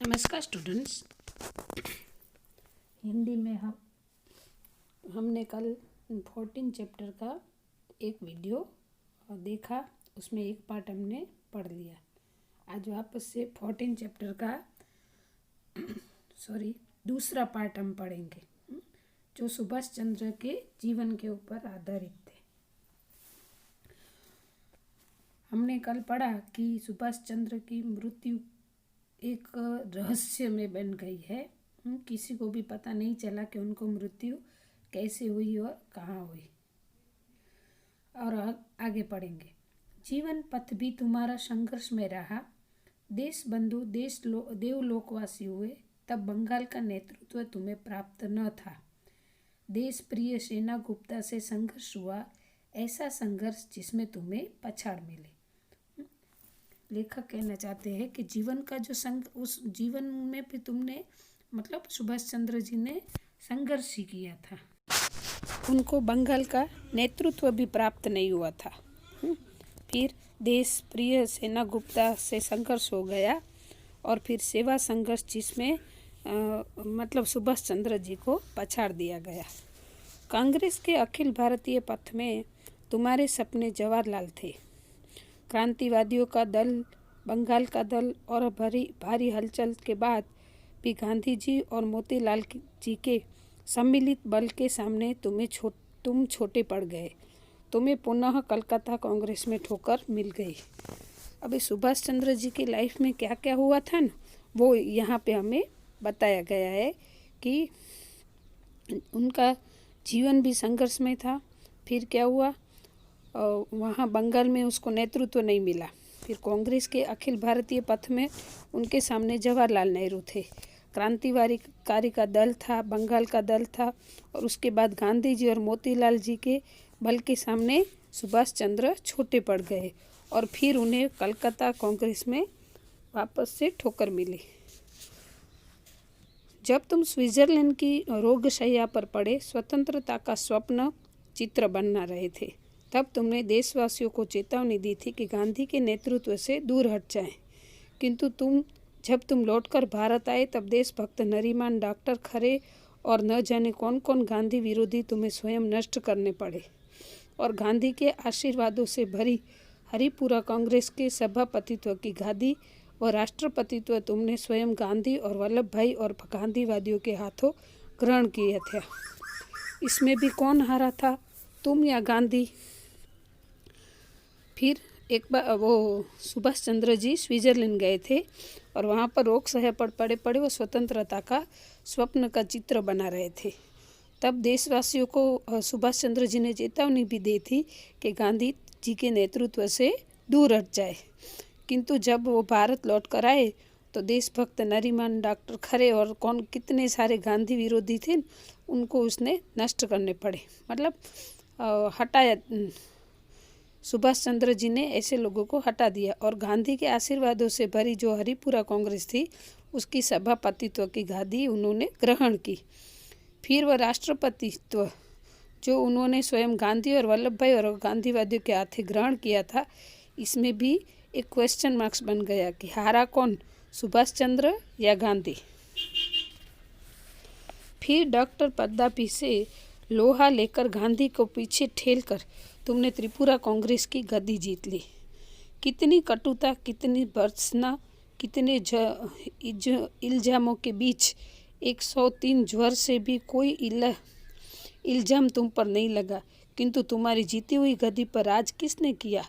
नमस्कार स्टूडेंट्स। हिंदी में हमने कल 14 चैप्टर का एक वीडियो देखा, उसमें एक पार्ट हमने पढ़ लिया। आज वापस से 14 चैप्टर का दूसरा पार्ट हम पढ़ेंगे, जो सुभाष चंद्र के जीवन के ऊपर आधारित थे। हमने कल पढ़ा कि सुभाष चंद्र की मृत्यु एक रहस्य में बन गई है। किसी को भी पता नहीं चला कि उनको मृत्यु कैसे हुई और कहाँ हुई। और आगे पढ़ेंगे। जीवन पथ भी तुम्हारा संघर्ष में रहा। देश बंधु देवलोकवासी हुए, तब बंगाल का नेतृत्व तुम्हें प्राप्त न था। देश प्रिय सेना गुप्ता से संघर्ष हुआ, ऐसा संघर्ष जिसमें तुम्हें पछाड़ मिले। लेखक कहना चाहते हैं कि जीवन का जो उस जीवन में भी तुमने मतलब सुभाष चंद्र जी ने संघर्ष ही किया था। उनको बंगाल का नेतृत्व भी प्राप्त नहीं हुआ था। फिर देश प्रिय सेना गुप्ता से संघर्ष हो गया और फिर सेवा संघर्ष जिसमें मतलब सुभाष चंद्र जी को पछाड़ दिया गया। कांग्रेस के अखिल भारतीय पथ में तुम्हारे सपने जवाहरलाल थे। क्रांतिवादियों का दल, बंगाल का दल और भारी हलचल के बाद भी गांधी जी और मोतीलाल जी के सम्मिलित बल के सामने तुम छोटे पड़ गए। तुम्हें पुनः कलकत्ता कांग्रेस में ठोकर मिल गई। अभी सुभाष चंद्र जी की लाइफ में क्या क्या हुआ था ना, वो यहाँ पे हमें बताया गया है कि उनका जीवन भी संघर्ष में था। फिर क्या हुआ, वहाँ बंगाल में उसको नेतृत्व नहीं मिला। फिर कांग्रेस के अखिल भारतीय पथ में उनके सामने जवाहरलाल नेहरू थे। क्रांतिकारी का दल था, बंगाल का दल था, और उसके बाद गांधी जी और मोतीलाल जी के बल के सामने सुभाष चंद्र छोटे पड़ गए और फिर उन्हें कलकत्ता कांग्रेस में वापस से ठोकर मिली। जब तुम स्विट्जरलैंड की रोगशैया पर पड़े, स्वतंत्रता का स्वप्न चित्र बनना रहे थे, तब तुमने देशवासियों को चेतावनी दी थी कि गांधी के नेतृत्व से दूर हट जाएं। किंतु जब तुम लौटकर भारत आए, तब देशभक्त नरीमान, डॉक्टर खरे और न जाने कौन कौन गांधी विरोधी तुम्हें स्वयं नष्ट करने पड़े, और गांधी के आशीर्वादों से भरी हरिपुरा कांग्रेस के सभापतित्व की गादी व राष्ट्रपतित्व तुमने स्वयं गांधी और वल्लभ भाई और गांधीवादियों के हाथों ग्रहण किया था। इसमें भी कौन हारा था, तुम या गांधी? फिर एक बार वो सुभाष चंद्र जी स्विट्जरलैंड गए थे और वहाँ पर रोग सह पड़े वो स्वतंत्रता का स्वप्न का चित्र बना रहे थे। तब देशवासियों को सुभाष चंद्र जी ने चेतावनी भी दी थी कि गांधी जी के नेतृत्व से दूर हट जाए। किंतु जब वो भारत लौट कर आए तो देशभक्त नरीमान, डॉक्टर खरे और कितने सारे गांधी विरोधी थे, उनको उसने नष्ट करने पड़े, मतलब हटाया। सुभाष चंद्र जी ने ऐसे लोगों को हटा दिया और गांधी के आशीर्वादों से भरी जो हरिपुरा कांग्रेस थी, उसकी सभापतित्व की गादी उन्होंने ग्रहण की। फिर वह राष्ट्रपतित्व जो उन्होंने स्वयं गांधी और वल्लभ भाई और गांधीवादियों के हाथे ग्रहण किया था, इसमें भी एक क्वेश्चन मार्क्स बन गया कि हारा कौन, सुभाष चंद्र या गांधी? फिर डॉक्टर पद्मावती से लोहा लेकर गांधी को पीछे ठेलकर तुमने त्रिपुरा कांग्रेस की गद्दी जीत ली। कितनी कटुता, कितनी भर्त्सना, कितने इल्जामों के बीच 103 ज्वर से भी कोई इल्जाम तुम पर नहीं लगा। किंतु तुम्हारी जीती हुई गद्दी पर राज किसने किया?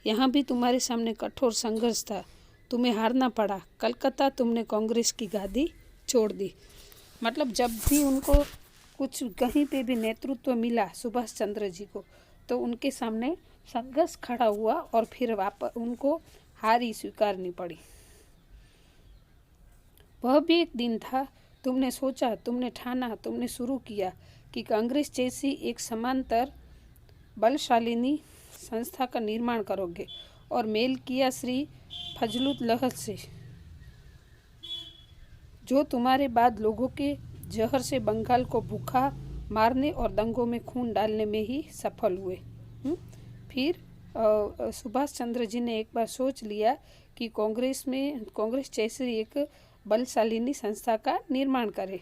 यहाँ भी तुम्हारे सामने कठोर संघर्ष था, तुम्हें हारना पड़ा। कलकत्ता तुमने कांग्रेस की गादी छोड़ दी। मतलब जब भी उनको कुछ कहीं पे भी नेतृत्व मिला सुभाष चंद्र जी को, तो उनके सामने संघर्ष खड़ा हुआ और फिर वापस उनको हार ही स्वीकारनी पड़ी। वह भी एक दिन था, तुमने सोचा, तुमने ठाना, तुमने शुरू किया कि कांग्रेस जैसी एक समांतर बलशालिनी संस्था का निर्माण करोगे, और मेल किया श्री फजलुल्लाह से, जो तुम्हारे बाद लोगों के जहर से बंगाल को भूखा मारने और दंगों में खून डालने में ही सफल हुए। फिर सुभाष चंद्र जी ने एक बार सोच लिया कि कांग्रेस जैसी एक बलशालिनी संस्था का निर्माण करे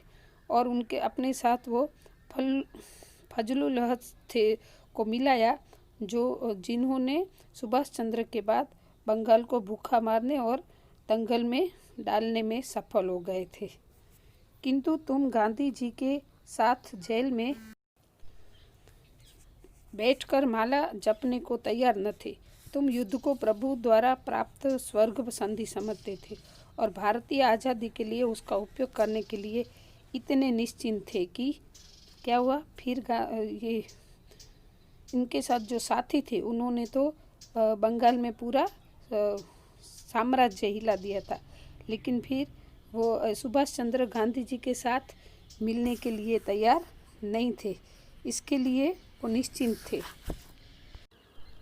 और उनके अपने साथ वो फजलुल हक थे को मिलाया, जो जिन्होंने सुभाष चंद्र के बाद बंगाल को भूखा मारने और दंगल में डालने में सफल हो गए थे। किंतु तुम गांधी जी के साथ जेल में बैठकर माला जपने को तैयार न थे। तुम युद्ध को प्रभु द्वारा प्राप्त स्वर्ग संधि समझते थे और भारतीय आज़ादी के लिए उसका उपयोग करने के लिए इतने निश्चिंत थे कि क्या हुआ फिर ये इनके साथ जो साथी थे उन्होंने तो बंगाल में पूरा साम्राज्य हिला दिया था, लेकिन फिर वो सुभाष चंद्र गांधी जी के साथ मिलने के लिए तैयार नहीं थे। इसके लिए वो निश्चिंत थे।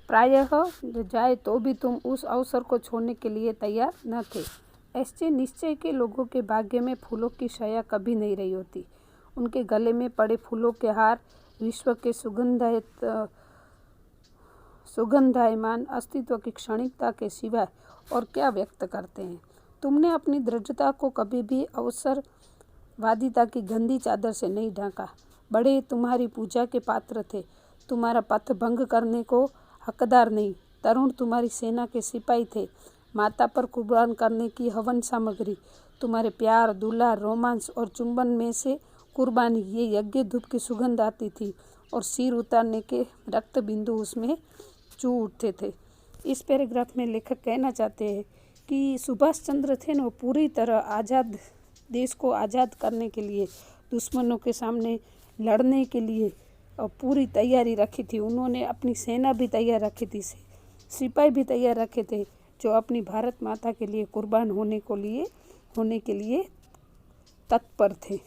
प्रायः जाए तो भी तुम उस अवसर को छोड़ने के लिए तैयार न थे। ऐसे निश्चय के लोगों के भाग्य में फूलों की छाया कभी नहीं रही होती। उनके गले में पड़े फूलों के हार विश्व के सुगंधायमान अस्तित्व की क्षणिकता के सिवाय और क्या व्यक्त करते हैं। तुमने अपनी दृढ़ता को कभी भी अवसरवादिता की गंदी चादर से नहीं ढांका। बड़े तुम्हारी पूजा के पात्र थे, तुम्हारा पथ भंग करने को हकदार नहीं। तरुण तुम्हारी सेना के सिपाही थे, माता पर कुर्बान करने की हवन सामग्री। तुम्हारे प्यार, दुलार, रोमांस और चुंबन में से कुर्बानी, ये यज्ञ धूप की सुगंध आती थी और सिर उतारने के रक्त बिंदु उसमें चू उठते थे। इस पैराग्राफ में लेखक कहना चाहते हैं कि सुभाष चंद्र थे ना, पूरी तरह आज़ाद देश को आज़ाद करने के लिए, दुश्मनों के सामने लड़ने के लिए पूरी तैयारी रखी थी। उन्होंने अपनी सेना भी तैयार रखी थी, सिपाही भी तैयार रखे थे, जो अपनी भारत माता के लिए कुर्बान होने के लिए तत्पर थे।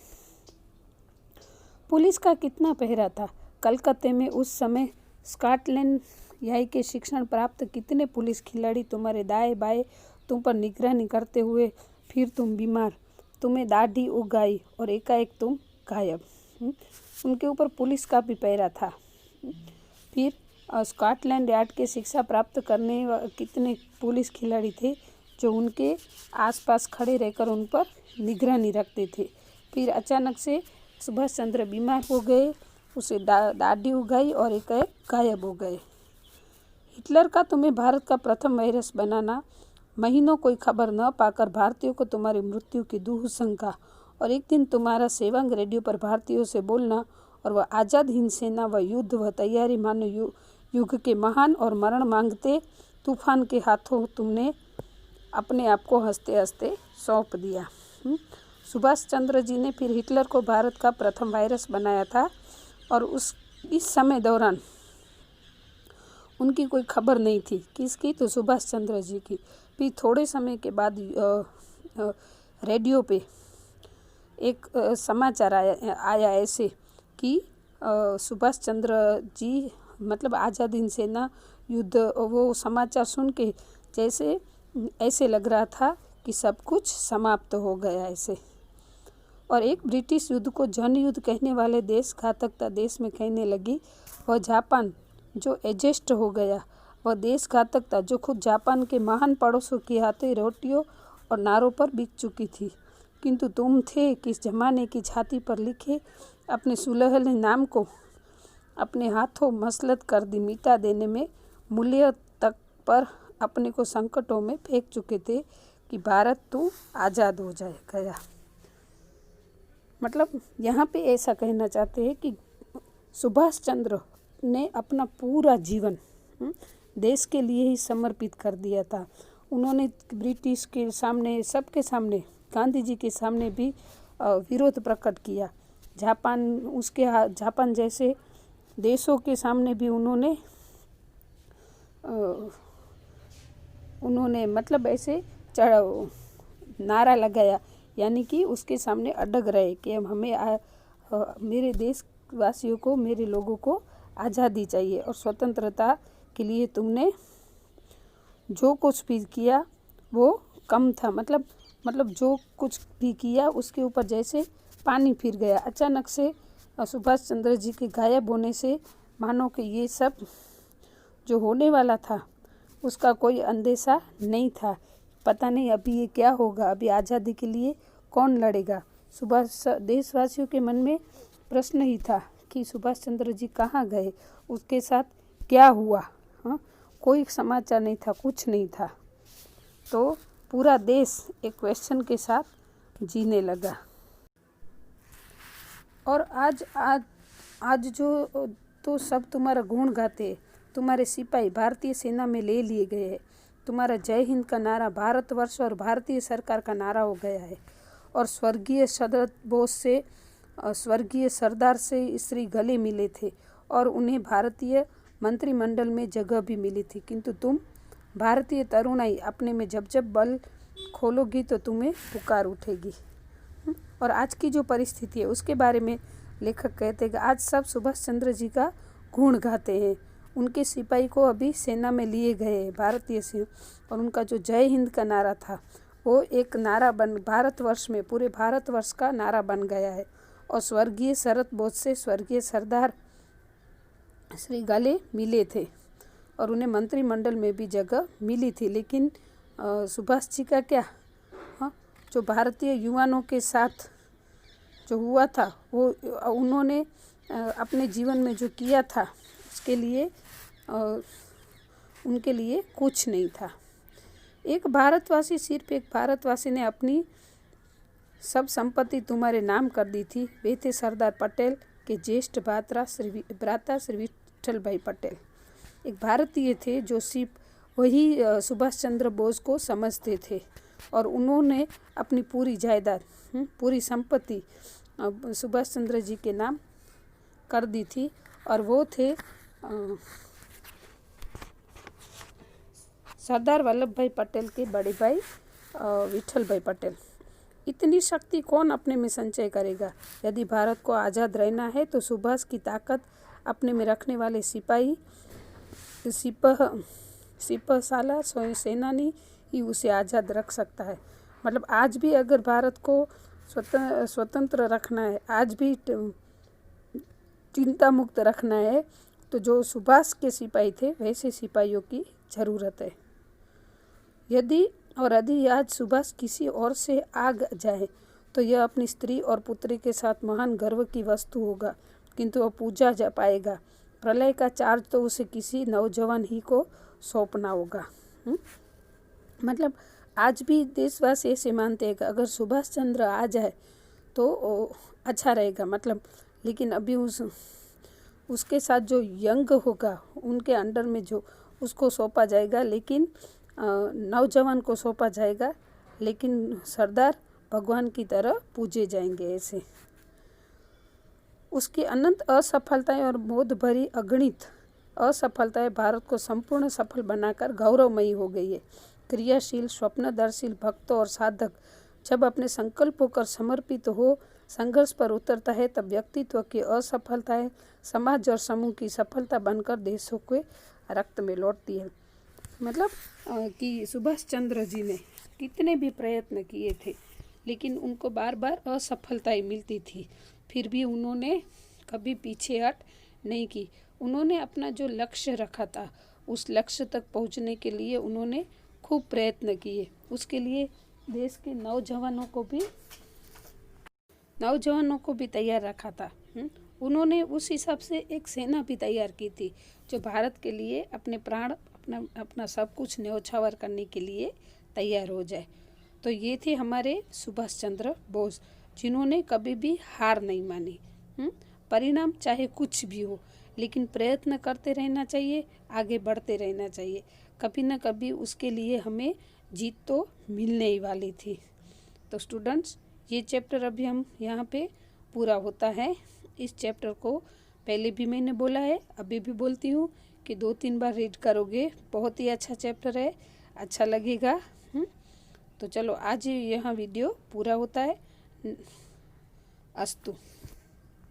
पुलिस का कितना पहरा था। कलकत्ते में उस समय स्कॉटलैंड यार्ड के शिक्षण प्राप्त कितने पुलिस खिलाड़ी तुम्हारे दाएं बाएं तुम पर निगरानी करते हुए। फिर तुम बीमार, तुम्हें दाढ़ी उग गई और एकाएक तुम गायब। उनके ऊपर पुलिस का भी पहरा था। फिर स्कॉटलैंड यार्ड के शिक्षा प्राप्त करने कितने पुलिस खिलाड़ी थे जो उनके आसपास खड़े रहकर उन पर निगरानी रखते थे। फिर अचानक से सुभाष चंद्र बीमार हो गए, उसे दाढ़ी उग गई और एकाएक गायब हो गए। हिटलर का तुम्हें भारत का प्रथम वायरस बनाना, महीनों कोई खबर न पाकर भारतीयों को तुम्हारी मृत्यु की दूर शंका, और एक दिन तुम्हारा सेवांग रेडियो पर भारतीयों से बोलना और वह आज़ाद हिंद सेना व युद्ध व तैयारी मानो युग के महान और मरण मांगते तूफान के हाथों तुमने अपने आप को हंसते हंसते सौंप दिया। सुभाष चंद्र जी ने फिर हिटलर को भारत का प्रथम वायरस बनाया था और इस समय दौरान उनकी कोई खबर नहीं थी। किसकी? तो सुभाष चंद्र जी की। फिर थोड़े समय के बाद रेडियो पे एक समाचार आया ऐसे कि सुभाष चंद्र जी मतलब आज़ाद हिंद सेना युद्ध, वो समाचार सुन के जैसे ऐसे लग रहा था कि सब कुछ समाप्त हो गया ऐसे। और एक ब्रिटिश युद्ध को जन युद्ध कहने वाले देशघातकता देश में कहने लगी। वह जापान जो एडजस्ट हो गया, वह देशघातकता जो खुद जापान के महान पड़ोसों की हाथों रोटियों और नारों पर बिक चुकी थी। किंतु तुम थे कि इस जमाने की छाती पर लिखे अपने सुलहले नाम को अपने हाथों मसलत कर दी, मिटा देने में मूल्य तक पर अपने को संकटों में फेंक चुके थे कि भारत तू आज़ाद हो जाए गया। मतलब यहाँ पे ऐसा कहना चाहते हैं कि सुभाष चंद्र ने अपना पूरा जीवन देश के लिए ही समर्पित कर दिया था। उन्होंने ब्रिटिश के सामने, सबके सामने, गांधी जी के सामने भी विरोध प्रकट किया। जापान जैसे देशों के सामने भी उन्होंने मतलब ऐसे नारा लगाया, यानी कि उसके सामने अडग रहे कि हमें मेरे देशवासियों को, मेरे लोगों को आज़ादी चाहिए और स्वतंत्रता के लिए तुमने जो कुछ भी किया वो कम था। मतलब जो कुछ भी किया उसके ऊपर जैसे पानी फिर गया। अचानक से सुभाष चंद्र जी के गायब होने से मानो कि ये सब जो होने वाला था उसका कोई अंदेशा नहीं था। पता नहीं अभी ये क्या होगा, अभी आज़ादी के लिए कौन लड़ेगा। देशवासियों के मन में प्रश्न ही था कि सुभाष चंद्र जी कहाँ गए, उसके साथ क्या हुआ। हाँ, कोई समाचार नहीं था, कुछ नहीं था। तो पूरा देश एक क्वेश्चन के साथ जीने लगा। और आज जो तो सब तुम्हारा गुण गाते, तुम्हारे सिपाही भारतीय सेना में ले लिए गए हैं। तुम्हारा जय हिंद का नारा भारतवर्ष और भारतीय सरकार का नारा हो गया है। और स्वर्गीय सरदार से श्री गले मिले थे और उन्हें भारतीय मंत्रिमंडल में जगह भी मिली थी। किंतु तुम भारतीय तरुणाई अपने में जब जब बल खोलोगी तो तुम्हें पुकार उठेगी। और आज की जो परिस्थिति है उसके बारे में लेखक कहते हैं कि आज सब सुभाष चंद्र जी का गुण गाते हैं। उनके सिपाही को अभी सेना में लिए गए भारतीय सेना, और उनका जो जय हिंद का नारा था वो एक नारा भारतवर्ष में, पूरे भारतवर्ष का नारा बन गया है। और स्वर्गीय शरद बोस से स्वर्गीय सरदार श्री गले मिले थे और उन्हें मंत्रिमंडल में भी जगह मिली थी। लेकिन सुभाष जी का क्या, हाँ, जो भारतीय युवाओं के साथ जो हुआ था वो उन्होंने अपने जीवन में जो किया था उसके लिए उनके लिए कुछ नहीं था। सिर्फ एक भारतवासी ने अपनी सब संपत्ति तुम्हारे नाम कर दी थी। वे थे सरदार पटेल के ज्येष्ठ भ्राता श्री विठल भाई पटेल। एक भारतीय थे जो सिर्फ वही सुभाष चंद्र बोस को समझते थे और उन्होंने अपनी पूरी जायदाद, पूरी संपत्ति सुभाष चंद्र जी के नाम कर दी थी। और वो थे सरदार वल्लभ भाई पटेल के बड़े भाई विठल भाई पटेल। इतनी शक्ति कौन अपने में संचय करेगा। यदि भारत को आज़ाद रहना है तो सुभाष की ताकत अपने में रखने वाले सिपह सालार सेनानी ही उसे आज़ाद रख सकता है। मतलब आज भी अगर भारत को स्वतंत्र रखना है, आज भी चिंता मुक्त रखना है, तो जो सुभाष के सिपाही थे वैसे सिपाहियों की ज़रूरत है। यदि आज सुभाष किसी और से आग जाए तो यह अपनी स्त्री और पुत्री के साथ महान गर्व की वस्तु होगा, किंतु वह पूजा जा पाएगा। प्रलय का चार्ज तो उसे किसी नौजवान ही को सौंपना होगा। मतलब आज भी देशवासी ऐसे मानते हैं कि अगर सुभाष चंद्र आ जाए तो अच्छा रहेगा। मतलब लेकिन अभी उसके साथ जो यंग होगा उनके अंडर में जो उसको सौंपा जाएगा, लेकिन नौजवान को सौंपा जाएगा, लेकिन सरदार भगवान की तरह पूजे जाएंगे। ऐसे उसकी अनंत असफलताएं और बोध भरी अगणित असफलताएं भारत को संपूर्ण सफल बनाकर गौरवमयी हो गई है। क्रियाशील, स्वप्नदर्शी भक्तों और साधक जब अपने संकल्पों कर समर्पित हो संघर्ष पर उतरता है, तब व्यक्तित्व की असफलताएं समाज और समूह की सफलता बनकर देशों के रक्त में लौटती है। मतलब कि सुभाष चंद्र जी ने कितने भी प्रयत्न किए थे, लेकिन उनको बार बार असफलताएं मिलती थी, फिर भी उन्होंने कभी पीछे हट नहीं की। उन्होंने अपना जो लक्ष्य रखा था उस लक्ष्य तक पहुंचने के लिए उन्होंने खूब प्रयत्न किए। उसके लिए देश के नौजवानों को भी तैयार रखा था। उन्होंने उस हिसाब से एक सेना भी तैयार की थी जो भारत के लिए अपने प्राण अपना सब कुछ न्यौछावर करने के लिए तैयार हो जाए। तो ये थे हमारे सुभाष चंद्र बोस, जिन्होंने कभी भी हार नहीं मानी। परिणाम चाहे कुछ भी हो, लेकिन प्रयत्न करते रहना चाहिए, आगे बढ़ते रहना चाहिए। कभी ना कभी उसके लिए हमें जीत तो मिलने ही वाली थी। तो स्टूडेंट्स, ये चैप्टर अभी हम यहाँ पे पूरा होता है। इस चैप्टर को पहले भी मैंने बोला है, अभी भी बोलती हूँ कि 2-3 बार रीड करोगे। बहुत ही अच्छा चैप्टर है, अच्छा लगेगा। तो चलो आज यहाँ वीडियो पूरा होता है। अस्तु।